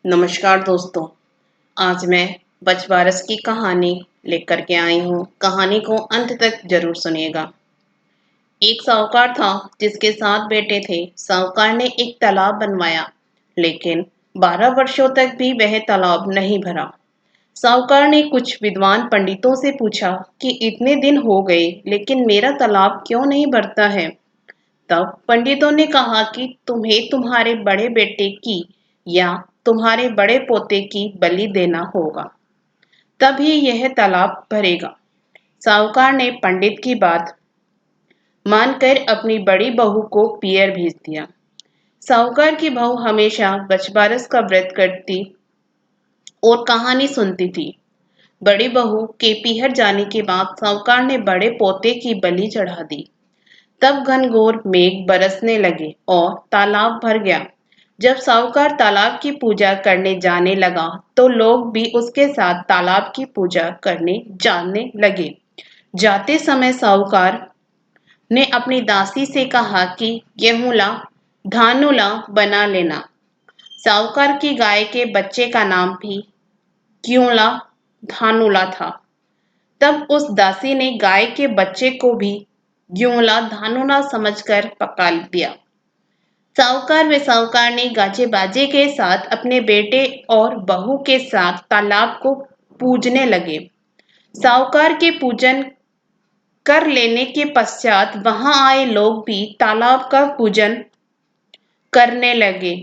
नमस्कार दोस्तों। आज मैं बचवारस की कहानी लेकर के आई हूँ। कहानी को अंत तक जरूर सुनिएगा। एक साहूकार था जिसके 7 बेटे थे। साहूकार ने एक तालाब बनवाया, लेकिन 12 वर्षों तक भी वह तालाब नहीं भरा। साहूकार ने कुछ विद्वान पंडितों से पूछा कि इतने दिन हो गए लेकिन मेरा तालाब क्यों नहीं भरता है। तब पंडितों ने कहा कि तुम्हें तुम्हारे बड़े बेटे की या तुम्हारे बड़े पोते की बलि देना होगा, तभी यह तालाब भरेगा। साहूकार ने पंडित की बात मानकर अपनी बड़ी बहू को पियर भेज दिया। साहूकार की बहू हमेशा बचवारस का व्रत करती और कहानी सुनती थी। बड़ी बहू के पीहर जाने के बाद साहूकार ने बड़े पोते की बलि चढ़ा दी। तब घनघोर मेघ बरसने लगे और तालाब भर गया। जब साहूकार तालाब की पूजा करने जाने लगा तो लोग भी उसके साथ तालाब की पूजा करने जाने लगे। जाते समय साहूकार ने अपनी दासी से कहा कि गेहूं ला, धानु ला बना लेना। साहूकार की गाय के बच्चे का नाम भी क्यूला धानुला था। तब उस दासी ने गाय के बच्चे को भी ग्यूला धानुला समझकर पका दिया। साहूकार व साहूकारनी गाजे बाजे के साथ अपने बेटे और बहू के साथ तालाब को पूजने लगे। साहूकार के पूजन कर लेने के पश्चात वहां आए लोग भी तालाब का पूजन करने लगे।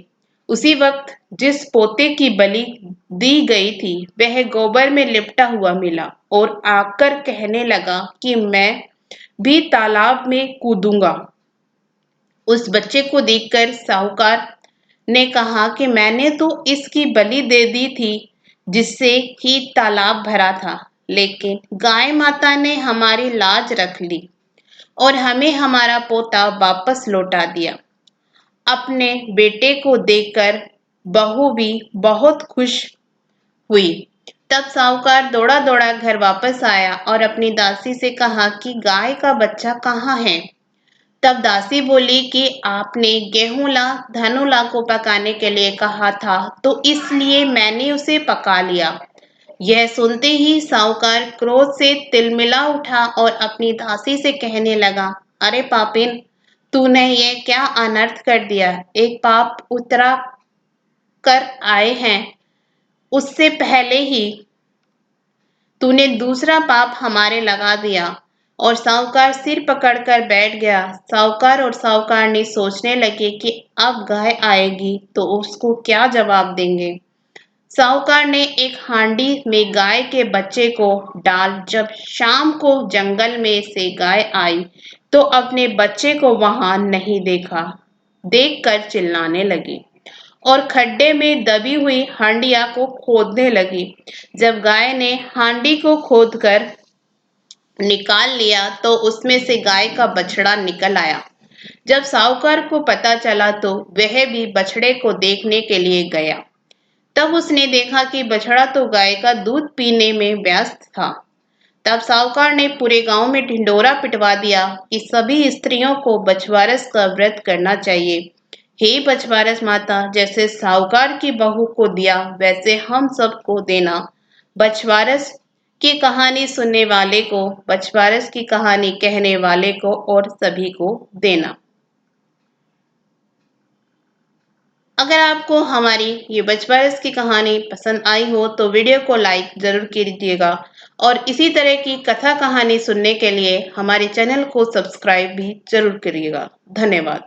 उसी वक्त जिस पोते की बलि दी गई थी वह गोबर में लिपटा हुआ मिला और आकर कहने लगा कि मैं भी तालाब में कूदूंगा। उस बच्चे को देखकर साहूकार ने कहा कि मैंने तो इसकी बलि दे दी थी जिससे ही तालाब भरा था, लेकिन गाय माता ने हमारी लाज रख ली और हमें हमारा पोता वापस लौटा दिया। अपने बेटे को देखकर बहू भी बहुत खुश हुई। तब साहूकार दौड़ा दौड़ा घर वापस आया और अपनी दासी से कहा कि गाय का बच्चा कहाँ है। तब दासी बोली कि आपने गेहूंला धनुला को पकाने के लिए कहा था, तो इसलिए मैंने उसे पका लिया। यह सुनते ही साहूकार क्रोध से तिलमिला उठा और अपनी दासी से कहने लगा, अरे पापिन, तूने ये क्या अनर्थ कर दिया। एक पाप उतरा कर आए हैं, उससे पहले ही तूने दूसरा पाप हमारे लगा दिया। और साहूकार सिर पकड़कर बैठ गया। साहूकार और साहूकारनी सोचने लगे कि अब गाय आएगी तो उसको क्या जवाब देंगे। साहूकार ने एक हांडी में गाय के बच्चे को डाल जब शाम को जंगल में से गाय आई तो अपने बच्चे को वहां नहीं देखा। देखकर चिल्लाने लगी और खड्डे में दबी हुई हांडिया को खोदने लगी। जब गाय ने हांडी को खोदकर निकाल लिया तो उसमें से गाय का बछड़ा निकल आया। जब साहूकार को पता चला तो वह भी बछड़े को देखने के लिए गया। तब उसने देखा कि बछड़ा तो गाय का दूध पीने में व्यस्त था। तब साहूकार ने पूरे गांव में ढिंडोरा पिटवा दिया कि सभी स्त्रियों को बछवारस का व्रत करना चाहिए। हे बछवारस माता, जैसे साहूकार की बहू को दिया वैसे हम सबको देना। बछवारस की कहानी सुनने वाले को, बछवारस की कहानी कहने वाले को और सभी को देना। अगर आपको हमारी ये बचवारस की कहानी पसंद आई हो तो वीडियो को लाइक जरूर कीजिएगा और इसी तरह की कथा कहानी सुनने के लिए हमारे चैनल को सब्सक्राइब भी जरूर करिएगा। धन्यवाद।